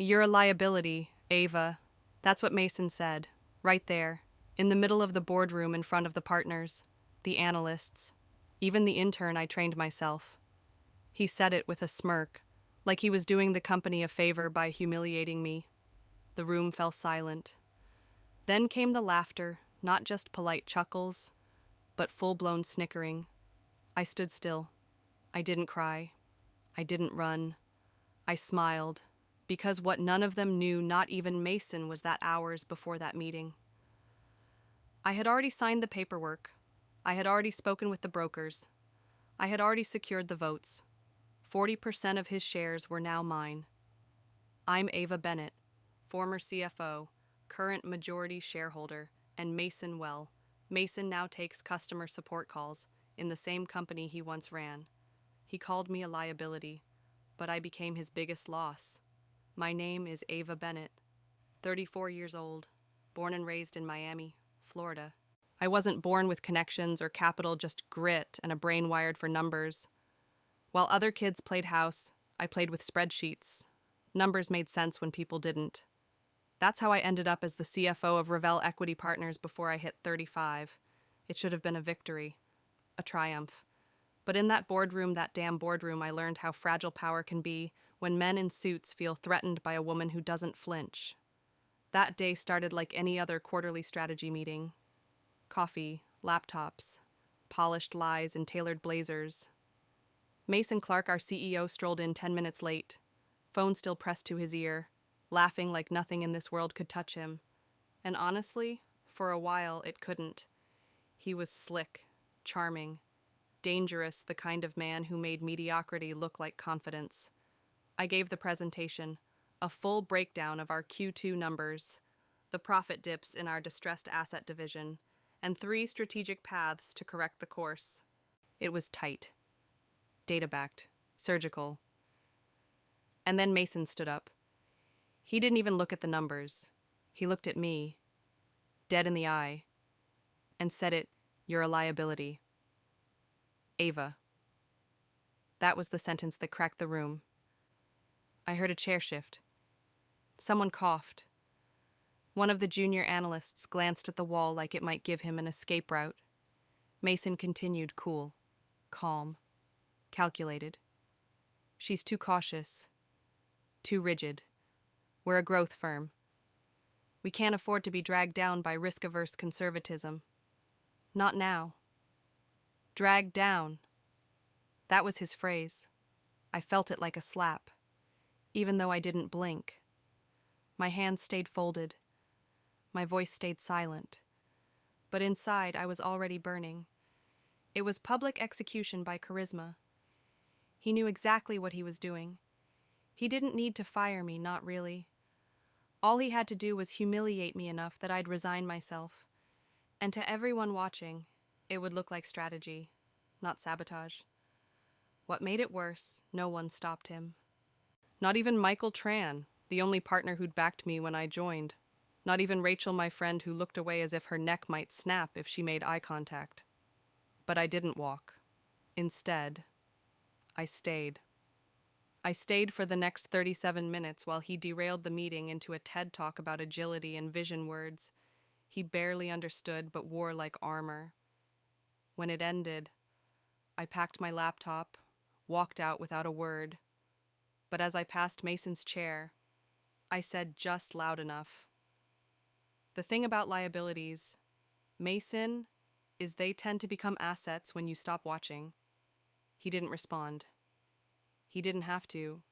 You're a liability, Ava. That's what Mason said, right there, in the middle of the boardroom in front of the partners, the analysts, even the intern I trained myself. He said it with a smirk, like he was doing the company a favor by humiliating me. The room fell silent. Then came the laughter, not just polite chuckles, but full-blown snickering. I stood still. I didn't cry. I didn't run. I smiled, because what none of them knew, not even Mason, was that hours before that meeting. I had already signed the paperwork. I had already spoken with the brokers. I had already secured the votes. 40% of his shares were now mine. I'm Ava Bennett, former CFO, current majority shareholder, and Mason well. Mason now takes customer support calls in the same company he once ran. He called me a liability, but I became his biggest loss. My name is Ava Bennett, 34 years old, born and raised in Miami, Florida. I wasn't born with connections or capital, just grit and a brain wired for numbers. While other kids played house, I played with spreadsheets. Numbers made sense when people didn't. That's how I ended up as the CFO of RevengeVault Equity Partners before I hit 35. It should have been a victory, a triumph. But in that boardroom, that damn boardroom, I learned how fragile power can be when men in suits feel threatened by a woman who doesn't flinch. That day started like any other quarterly strategy meeting. Coffee, laptops, polished lies, and tailored blazers. Mason Clark, our CEO, strolled in 10 minutes late, phone still pressed to his ear, laughing like nothing in this world could touch him. And honestly, for a while, it couldn't. He was slick, charming, dangerous, the kind of man who made mediocrity look like confidence. I gave the presentation, a full breakdown of our Q2 numbers, the profit dips in our distressed asset division, and 3 strategic paths to correct the course. It was tight, data-backed, surgical. And then Mason stood up. He didn't even look at the numbers. He looked at me, dead in the eye, and said it, "You're a liability." Ava. That was the sentence that cracked the room. I heard a chair shift. Someone coughed. One of the junior analysts glanced at the wall like it might give him an escape route. Mason continued, cool, calm, calculated. She's too cautious, too rigid. We're a growth firm. We can't afford to be dragged down by risk-averse conservatism. Not now. Dragged down. That was his phrase. I felt it like a slap, even though I didn't blink. My hands stayed folded. My voice stayed silent. But inside, I was already burning. It was public execution by charisma. He knew exactly what he was doing. He didn't need to fire me, not really. All he had to do was humiliate me enough that I'd resign myself. And to everyone watching, it would look like strategy, not sabotage. What made it worse, no one stopped him. Not even Michael Tran, the only partner who'd backed me when I joined. Not even Rachel, my friend, who looked away as if her neck might snap if she made eye contact. But I didn't walk. Instead, I stayed. I stayed for the next 37 minutes while he derailed the meeting into a TED talk about agility and vision words he barely understood but wore like armor. When it ended, I packed my laptop, walked out without a word. But as I passed Mason's chair, I said just loud enough, "The thing about liabilities, Mason, is they tend to become assets when you stop watching." He didn't respond. He didn't have to.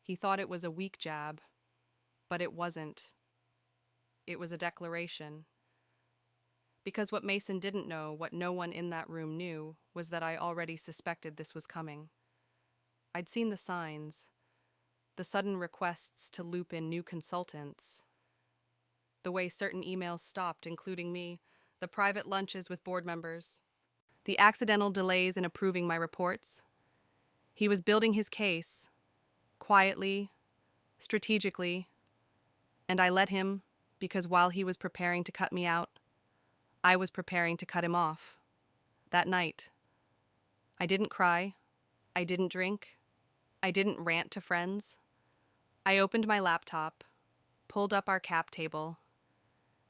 He thought it was a weak jab, but it wasn't. It was a declaration. Because what Mason didn't know, what no one in that room knew, was that I already suspected this was coming. I'd seen the signs, the sudden requests to loop in new consultants, the way certain emails stopped, including me, the private lunches with board members, the accidental delays in approving my reports. He was building his case, quietly, strategically, and I let him because while he was preparing to cut me out, I was preparing to cut him off. That night, I didn't cry, I didn't drink, I didn't rant to friends. I opened my laptop, pulled up our cap table,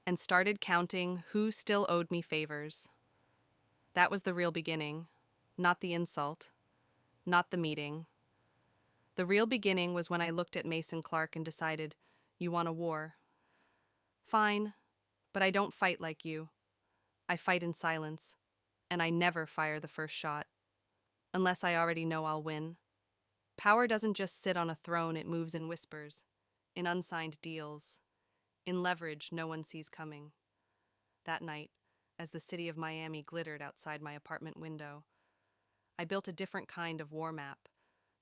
and started counting who still owed me favors. That was the real beginning, not the insult, not the meeting. The real beginning was when I looked at Mason Clark and decided, you want a war? Fine, but I don't fight like you. I fight in silence, and I never fire the first shot, unless I already know I'll win. Power doesn't just sit on a throne, it moves in whispers, in unsigned deals, in leverage no one sees coming. That night, as the city of Miami glittered outside my apartment window, I built a different kind of war map,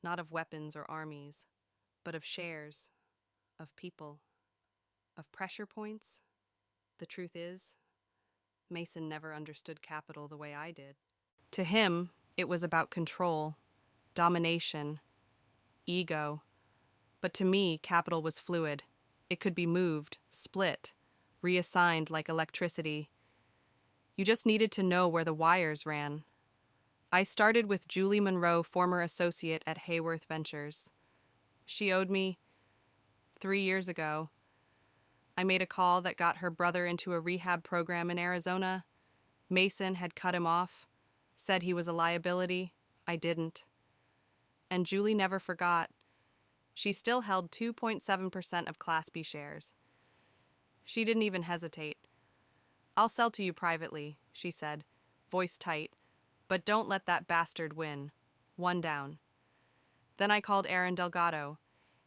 not of weapons or armies, but of shares, of people, of pressure points. The truth is, Mason never understood capital the way I did. To him, it was about control, domination, ego. But to me, capital was fluid. It could be moved, split, reassigned like electricity. You just needed to know where the wires ran. I started with Julie Monroe, former associate at Hayworth Ventures. She owed me 3 years ago. I made a call that got her brother into a rehab program in Arizona. Mason had cut him off, said he was a liability. I didn't. And Julie never forgot. She still held 2.7% of Class B shares. She didn't even hesitate. I'll sell to you privately, she said, voice tight, but don't let that bastard win. One down. Then I called Aaron Delgado,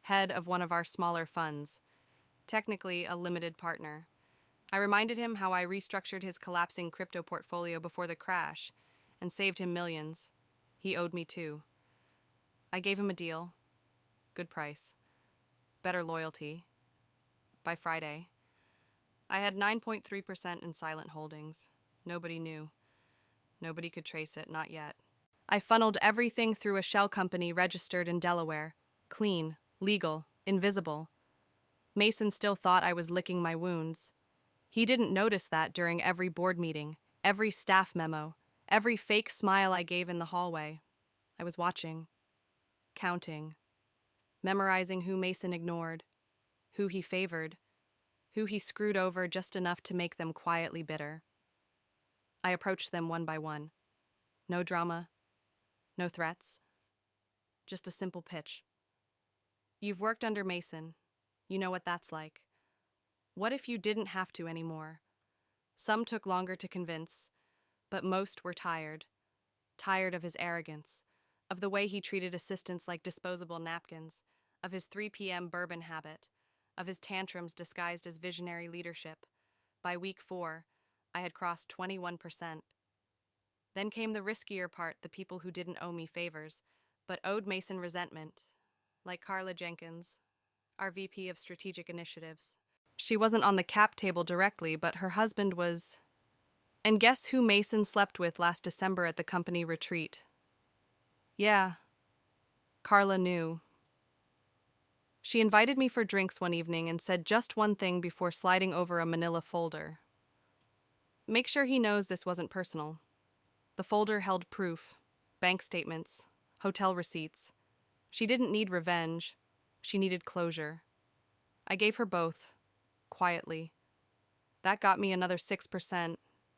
head of one of our smaller funds, technically a limited partner. I reminded him how I restructured his collapsing crypto portfolio before the crash and saved him millions. He owed me too. I gave him a deal. Good price. Better loyalty. By Friday, I had 9.3% in silent holdings. Nobody knew. Nobody could trace it, not yet. I funneled everything through a shell company registered in Delaware. Clean, legal, invisible. Mason still thought I was licking my wounds. He didn't notice that during every board meeting, every staff memo, every fake smile I gave in the hallway. I was watching, counting, memorizing who Mason ignored, who he favored, who he screwed over just enough to make them quietly bitter. I approached them one by one. No drama, no threats, just a simple pitch. You've worked under Mason. You know what that's like. What if you didn't have to anymore? Some took longer to convince, but most were tired. Tired of his arrogance, of the way he treated assistants like disposable napkins, of his 3 p.m. bourbon habit, of his tantrums disguised as visionary leadership. By week 4, I had crossed 21%. Then came the riskier part, the people who didn't owe me favors, but owed Mason resentment, like Carla Jenkins, our VP of Strategic Initiatives. She wasn't on the cap table directly, but her husband was. And guess who Mason slept with last December at the company retreat? Yeah, Carla knew. She invited me for drinks one evening and said just one thing before sliding over a manila folder. Make sure he knows this wasn't personal. The folder held proof, bank statements, hotel receipts. She didn't need revenge. She needed closure. I gave her both, quietly. That got me another 6%.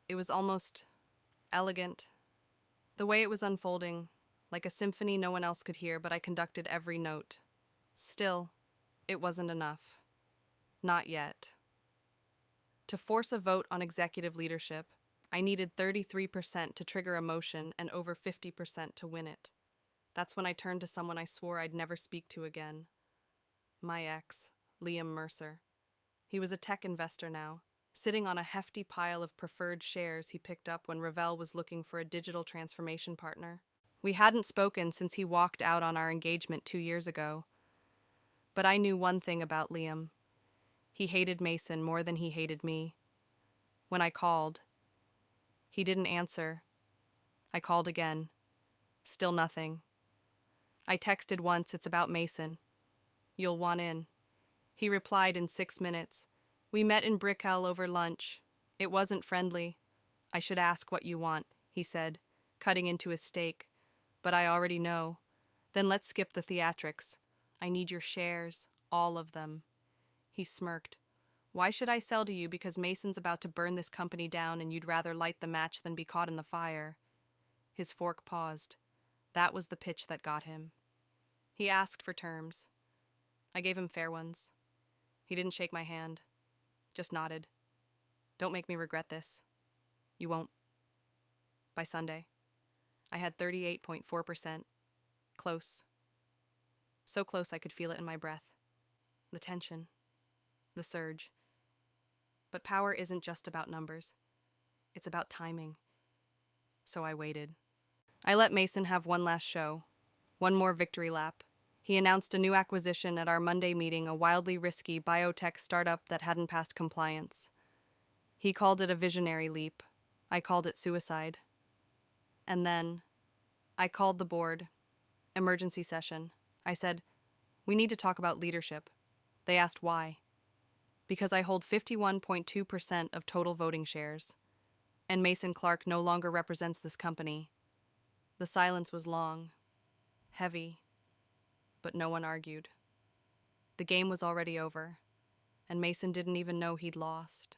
It was almost elegant. The way it was unfolding, like a symphony no one else could hear, but I conducted every note. Still, it wasn't enough. Not yet. To force a vote on executive leadership, I needed 33% to trigger a motion and over 50% to win it. That's when I turned to someone I swore I'd never speak to again. My ex, Liam Mercer. He was a tech investor now, sitting on a hefty pile of preferred shares he picked up when Revell was looking for a digital transformation partner. We hadn't spoken since he walked out on our engagement 2 years ago. But I knew one thing about Liam. He hated Mason more than he hated me. When I called, he didn't answer. I called again. Still nothing. I texted once, it's about Mason. You'll want in. He replied in 6 minutes. We met in Brickell over lunch. It wasn't friendly. I should ask what you want, he said, cutting into his steak. But I already know. Then let's skip the theatrics. I need your shares. All of them. He smirked. Why should I sell to you because Mason's about to burn this company down and you'd rather light the match than be caught in the fire? His fork paused. That was the pitch that got him. He asked for terms. I gave him fair ones. He didn't shake my hand. Just nodded. Don't make me regret this. You won't. By Sunday, I had 38.4%. Close. So close I could feel it in my breath. The tension. The surge. But power isn't just about numbers. It's about timing. So I waited. I let Mason have one last show. One more victory lap. He announced a new acquisition at our Monday meeting, a wildly risky biotech startup that hadn't passed compliance. He called it a visionary leap. I called it suicide. And then, I called the board. Emergency session. I said, we need to talk about leadership. They asked why. Because I hold 51.2% of total voting shares. And Mason Clark no longer represents this company. The silence was long. Heavy. But no one argued. The game was already over. And Mason didn't even know he'd lost.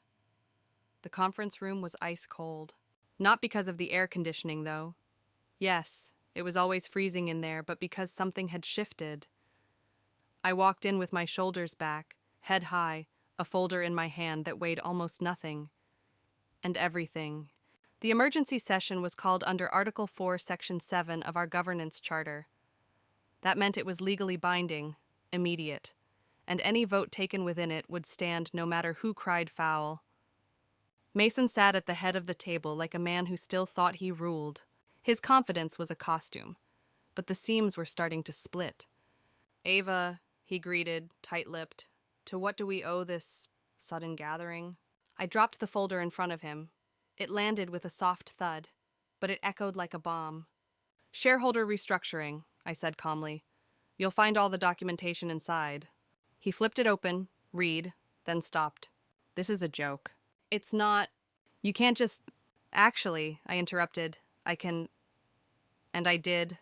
The conference room was ice cold. Not because of the air conditioning, though. Yes, it was always freezing in there, but because something had shifted. I walked in with my shoulders back, head high, a folder in my hand that weighed almost nothing. And everything. The emergency session was called under Article 4, Section 7 of our governance charter. That meant it was legally binding, immediate, and any vote taken within it would stand no matter who cried foul. Mason sat at the head of the table like a man who still thought he ruled. His confidence was a costume, but the seams were starting to split. Ava, he greeted, tight-lipped, to what do we owe this sudden gathering? I dropped the folder in front of him. It landed with a soft thud, but it echoed like a bomb. Shareholder restructuring, I said calmly. You'll find all the documentation inside. He flipped it open, read, then stopped. This is a joke. It's not. You can't just. Actually, I interrupted. I can. And I did.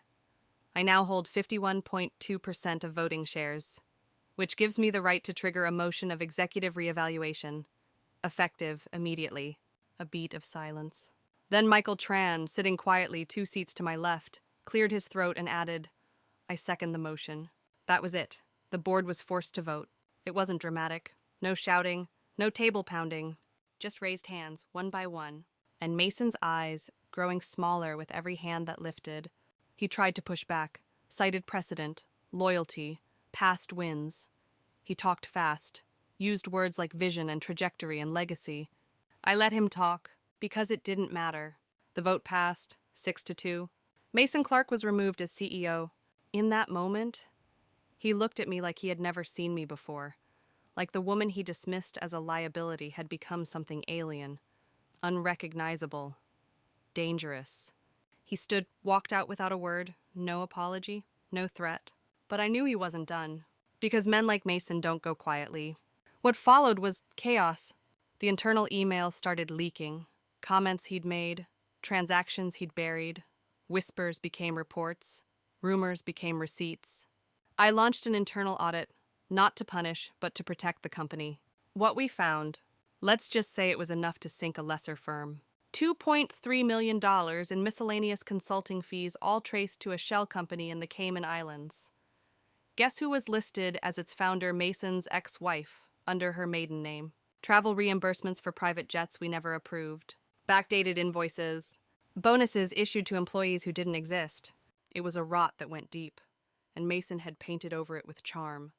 I now hold 51.2% of voting shares, which gives me the right to trigger a motion of executive reevaluation, effective immediately. A beat of silence. Then Michael Tran, sitting quietly 2 seats to my left, cleared his throat and added, I second the motion. That was it. The board was forced to vote. It wasn't dramatic. No shouting, no table pounding. Just raised hands, one by one, and Mason's eyes, growing smaller with every hand that lifted. He tried to push back, cited precedent, loyalty, past wins. He talked fast, used words like vision and trajectory and legacy. I let him talk, because it didn't matter. The vote passed, 6-2. Mason Clark was removed as CEO. In that moment, he looked at me like he had never seen me before. Like the woman he dismissed as a liability had become something alien, unrecognizable, dangerous. He stood, walked out without a word, no apology, no threat. But I knew he wasn't done, because men like Mason don't go quietly. What followed was chaos. The internal emails started leaking. Comments he'd made, transactions he'd buried, whispers became reports, rumors became receipts. I launched an internal audit. Not to punish, but to protect the company. What we found, let's just say it was enough to sink a lesser firm. $2.3 million in miscellaneous consulting fees, all traced to a shell company in the Cayman Islands. Guess who was listed as its founder, Mason's ex-wife, under her maiden name? Travel reimbursements for private jets we never approved. Backdated invoices. Bonuses issued to employees who didn't exist. It was a rot that went deep, and Mason had painted over it with charm.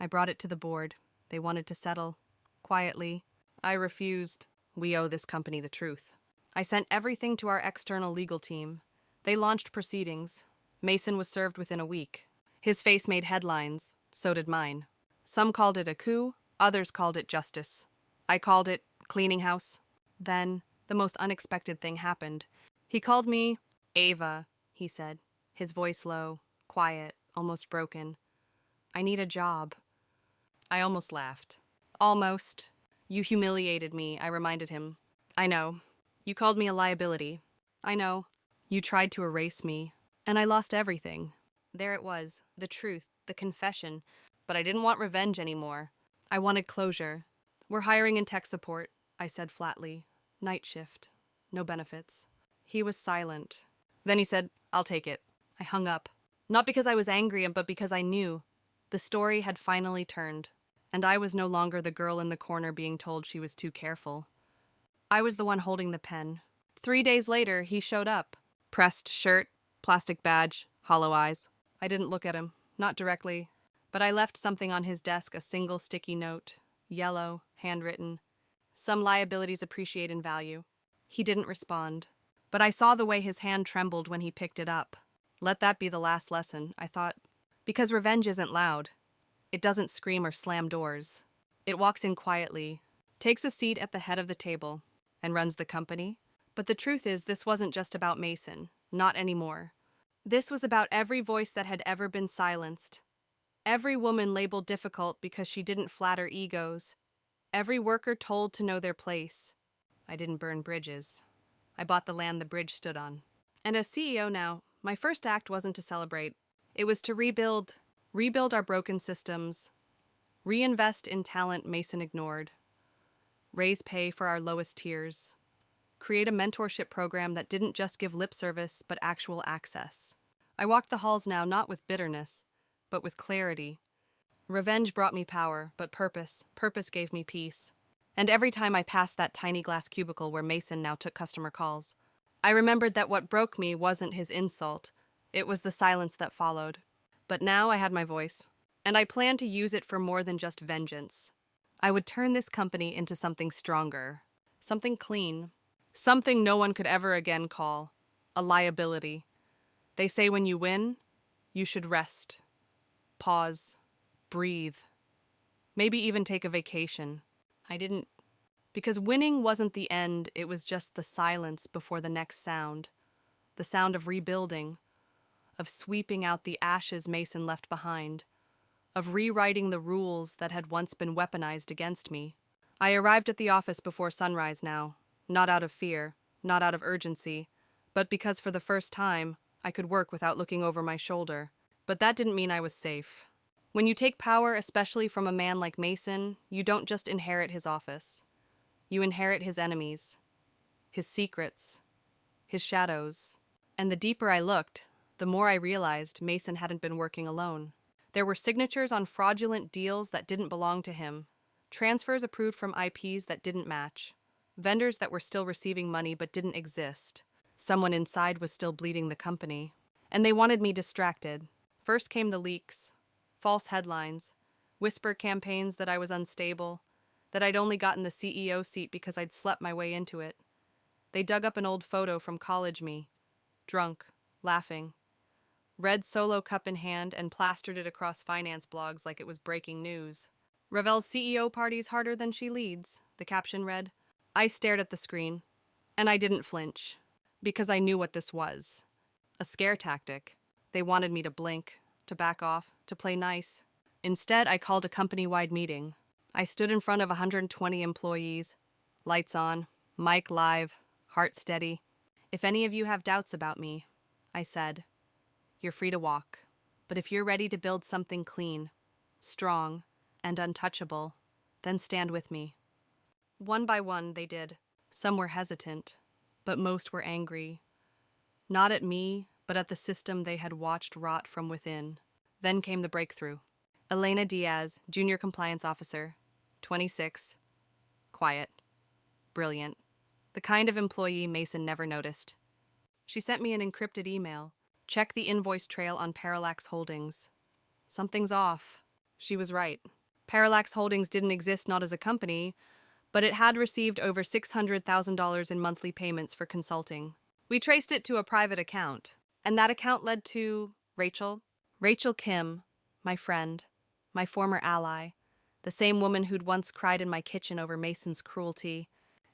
I brought it to the board. They wanted to settle. Quietly. I refused. We owe this company the truth. I sent everything to our external legal team. They launched proceedings. Mason was served within a week. His face made headlines. So did mine. Some called it a coup. Others called it justice. I called it cleaning house. Then, the most unexpected thing happened. He called me Ava, he said, his voice low, quiet, almost broken. I need a job. I almost laughed. Almost. You humiliated me, I reminded him. I know. You called me a liability. I know. You tried to erase me, and I lost everything. There it was, the truth, the confession. but I didn't want revenge anymore. I wanted closure. We're hiring in tech support, I said flatly. Night shift. No benefits. He was silent. Then he said, I'll take it. I hung up. Not because I was angry, but because I knew. The story had finally turned, and I was no longer the girl in the corner being told she was too careful. I was the one holding the pen. 3 days later, he showed up. Pressed shirt, plastic badge, hollow eyes. I didn't look at him, not directly, but I left something on his desk, a single sticky note, yellow, handwritten. Some liabilities appreciate in value. He didn't respond, but I saw the way his hand trembled when he picked it up. Let that be the last lesson, I thought. Because revenge isn't loud. It doesn't scream or slam doors. It walks in quietly, takes a seat at the head of the table, and runs the company. But the truth is, this wasn't just about Mason. Not anymore. This was about every voice that had ever been silenced. Every woman labeled difficult because she didn't flatter egos. Every worker told to know their place. I didn't burn bridges. I bought the land the bridge stood on. And as CEO now, my first act wasn't to celebrate. It was to rebuild our broken systems, reinvest in talent Mason ignored, raise pay for our lowest tiers, create a mentorship program that didn't just give lip service but actual access. I walked the halls now not with bitterness, but with clarity. Revenge brought me power, but purpose gave me peace. And every time I passed that tiny glass cubicle where Mason now took customer calls, I remembered that what broke me wasn't his insult, it was the silence that followed. But now I had my voice, and I planned to use it for more than just vengeance. I would turn this company into something stronger, something clean, something no one could ever again call a liability. They say when you win, you should rest, pause, breathe, maybe even take a vacation. I didn't, because winning wasn't the end, it was just the silence before the next sound, the sound of rebuilding, of sweeping out the ashes Mason left behind, of rewriting the rules that had once been weaponized against me. I arrived at the office before sunrise now, not out of fear, not out of urgency, but because for the first time, I could work without looking over my shoulder. But that didn't mean I was safe. When you take power, especially from a man like Mason, you don't just inherit his office. You inherit his enemies, his secrets, his shadows. And the deeper I looked, the more I realized Mason hadn't been working alone. There were signatures on fraudulent deals that didn't belong to him, transfers approved from IPs that didn't match, vendors that were still receiving money but didn't exist. Someone inside was still bleeding the company. And they wanted me distracted. First came the leaks, false headlines, whisper campaigns that I was unstable, that I'd only gotten the CEO seat because I'd slept my way into it. They dug up an old photo from college me, drunk, laughing, red Solo cup in hand, and plastered it across finance blogs like it was breaking news. Ravel's CEO party's harder than she leads, the caption read. I stared at the screen, and I didn't flinch, because I knew what this was. A scare tactic. They wanted me to blink, to back off, to play nice. Instead, I called a company-wide meeting. I stood in front of 120 employees, lights on, mic live, heart steady. If any of you have doubts about me, I said, you're free to walk. But if you're ready to build something clean, strong, and untouchable, then stand with me. One by one, they did. Some were hesitant, but most were angry. Not at me, but at the system they had watched rot from within. Then came the breakthrough. Elena Diaz, Junior Compliance Officer, 26, quiet, brilliant, the kind of employee Mason never noticed. She sent me an encrypted email. Check the invoice trail on Parallax Holdings. Something's off. She was right. Parallax Holdings didn't exist not as a company, but it had received over $600,000 in monthly payments for consulting. We traced it to a private account, and that account led to Rachel Kim, my friend, my former ally, the same woman who'd once cried in my kitchen over Mason's cruelty.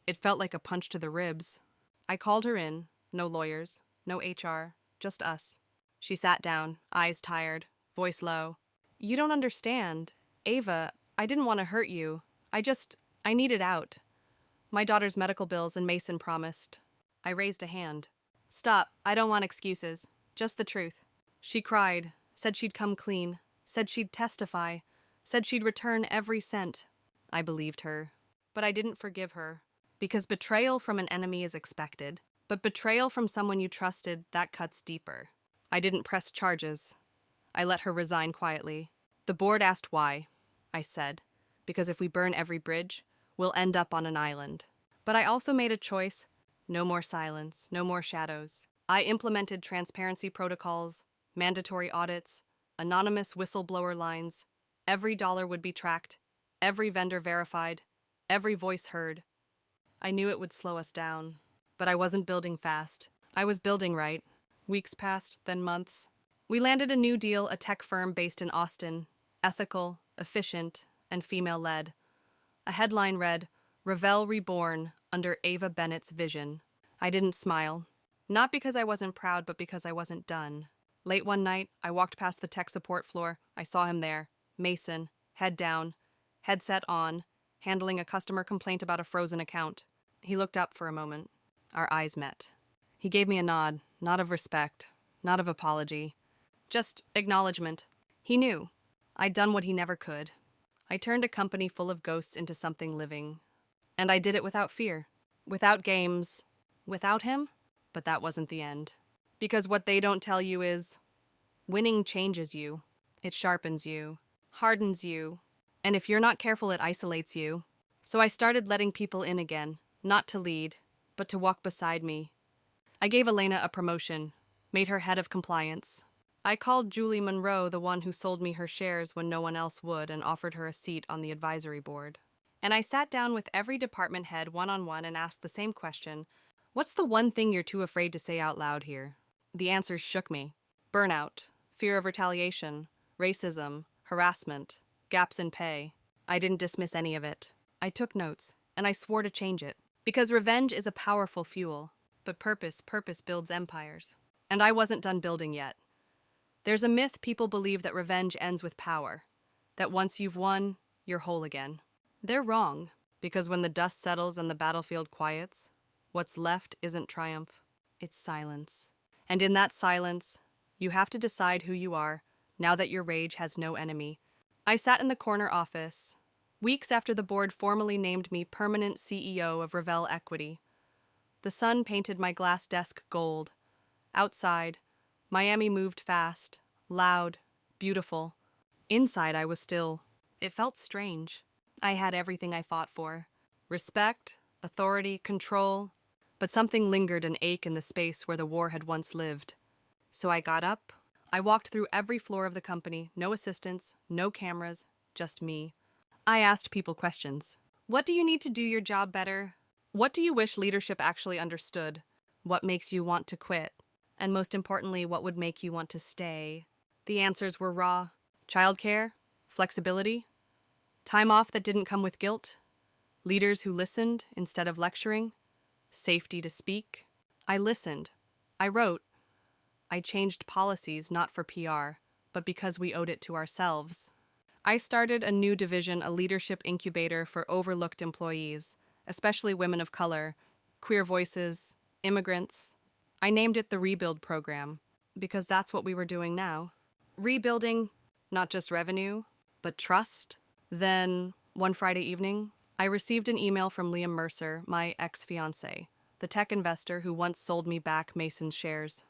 It felt like a punch to the ribs. I called her in, no lawyers, no HR, just us. She sat down, eyes tired, voice low. You don't understand. Ava, I didn't want to hurt you. I needed out. My daughter's medical bills, and Mason promised. I raised a hand. Stop, I don't want excuses. Just the truth. She cried, said she'd come clean, said she'd testify, said she'd return every cent. I believed her, but I didn't forgive her. Because betrayal from an enemy is expected, but betrayal from someone you trusted, that cuts deeper. I didn't press charges. I let her resign quietly. The board asked why. I said, because if we burn every bridge, we'll end up on an island. But I also made a choice. No more silence, no more shadows. I implemented transparency protocols, mandatory audits, anonymous whistleblower lines. Every dollar would be tracked, every vendor verified, every voice heard. I knew it would slow us down, but I wasn't building fast. I was building right. Weeks passed, then months. We landed a new deal, a tech firm based in Austin, ethical, efficient, and female-led. A headline read, "Revell Reborn under Ava Bennett's vision." I didn't smile. Not because I wasn't proud, but because I wasn't done. Late one night, I walked past the tech support floor. I saw him there, Mason, head down, headset on, handling a customer complaint about a frozen account. He looked up for a moment. Our eyes met. He gave me a nod, not of respect, not of apology, just acknowledgement. He knew. I'd done what he never could. I turned a company full of ghosts into something living. And I did it without fear, without games, without him. But that wasn't the end. Because what they don't tell you is, winning changes you. It sharpens you, hardens you, and if you're not careful, it isolates you. So I started letting people in again, not to lead, but to walk beside me. I gave Elena a promotion, made her head of compliance. I called Julie Monroe, the one who sold me her shares when no one else would, and offered her a seat on the advisory board. And I sat down with every department head one-on-one and asked the same question, what's the one thing you're too afraid to say out loud here? The answers shook me. Burnout, fear of retaliation, racism, harassment, gaps in pay. I didn't dismiss any of it. I took notes, and I swore to change it. Because revenge is a powerful fuel, but purpose builds empires. And I wasn't done building yet. There's a myth people believe that revenge ends with power, that once you've won, you're whole again. They're wrong, because when the dust settles and the battlefield quiets, what's left isn't triumph, it's silence. And in that silence, you have to decide who you are, now that your rage has no enemy. I sat in the corner office, weeks after the board formally named me permanent CEO of Revell Equity. The sun painted my glass desk gold. Outside, Miami moved fast, loud, beautiful. Inside, I was still. It felt strange. I had everything I fought for. Respect, authority, control. But something lingered, an ache in the space where the war had once lived. So I got up. I walked through every floor of the company, no assistants, no cameras, just me. I asked people questions. What do you need to do your job better? What do you wish leadership actually understood? What makes you want to quit? And most importantly, what would make you want to stay? The answers were raw. Childcare, flexibility, time off that didn't come with guilt, leaders who listened instead of lecturing, safety to speak. I listened. I wrote. I changed policies not for PR, but because we owed it to ourselves. I started a new division, a leadership incubator for overlooked employees, especially women of color, queer voices, immigrants. I named it the Rebuild Program, because that's what we were doing now. Rebuilding not just revenue, but trust. Then, one Friday evening, I received an email from Liam Mercer, my ex-fiancé, the tech investor who once sold me back Mason's shares.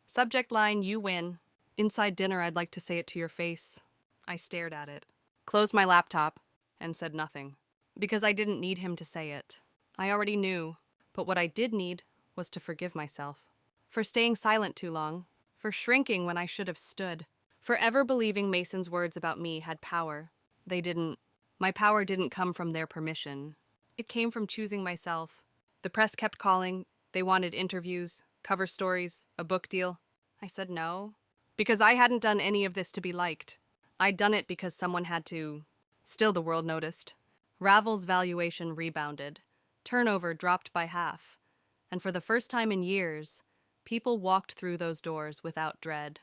Subject line, you win. Inside dinner, I'd like to say it to your face. I stared at it, closed my laptop, and said nothing. Because I didn't need him to say it. I already knew, but what I did need was to forgive myself. For staying silent too long, for shrinking when I should have stood, for ever believing Mason's words about me had power. They didn't. My power didn't come from their permission. It came from choosing myself. The press kept calling. They wanted interviews, cover stories, a book deal. I said no, because I hadn't done any of this to be liked. I'd done it because someone had to. Still, the world noticed. Ravel's valuation rebounded. Turnover dropped by half. And for the first time in years, people walked through those doors without dread.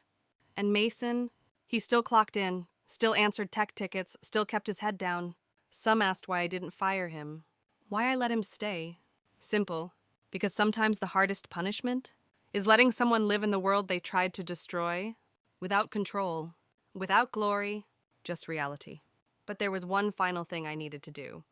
And Mason, he still clocked in, still answered tech tickets, still kept his head down. Some asked why I didn't fire him, why I let him stay. Simple, because sometimes the hardest punishment is letting someone live in the world they tried to destroy, without control, without glory, just reality. But there was one final thing I needed to do.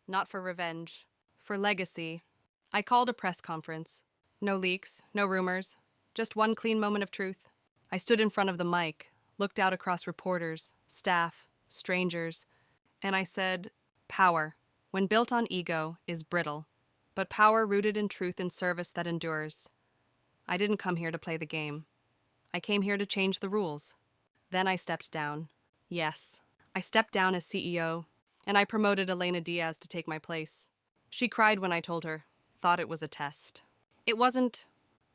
Not for revenge, for legacy. I called a press conference. No leaks, no rumors, just one clean moment of truth. I stood in front of the mic, looked out across reporters, staff, strangers, and I said, power, when built on ego, is brittle, but power rooted in truth and service that endures. I didn't come here to play the game. I came here to change the rules. Then I stepped down. Yes, I stepped down as CEO, and I promoted Elena Diaz to take my place. She cried when I told her, thought it was a test. It wasn't,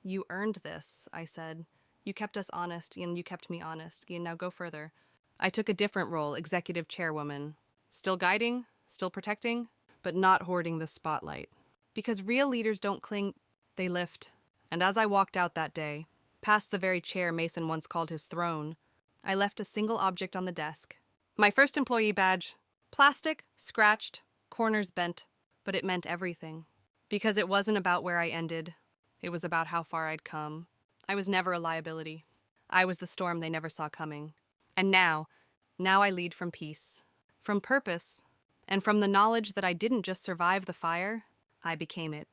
you earned this, I said. You kept us honest, and you kept me honest. Now go further. I took a different role, executive chairwoman. Still guiding, still protecting, but not hoarding the spotlight. Because real leaders don't cling, they lift. And as I walked out that day, past the very chair Mason once called his throne, I left a single object on the desk. My first employee badge. Plastic, scratched, corners bent, but it meant everything. Because it wasn't about where I ended. It was about how far I'd come. I was never a liability. I was the storm they never saw coming. And now I lead from peace, from purpose, and from the knowledge that I didn't just survive the fire, I became it.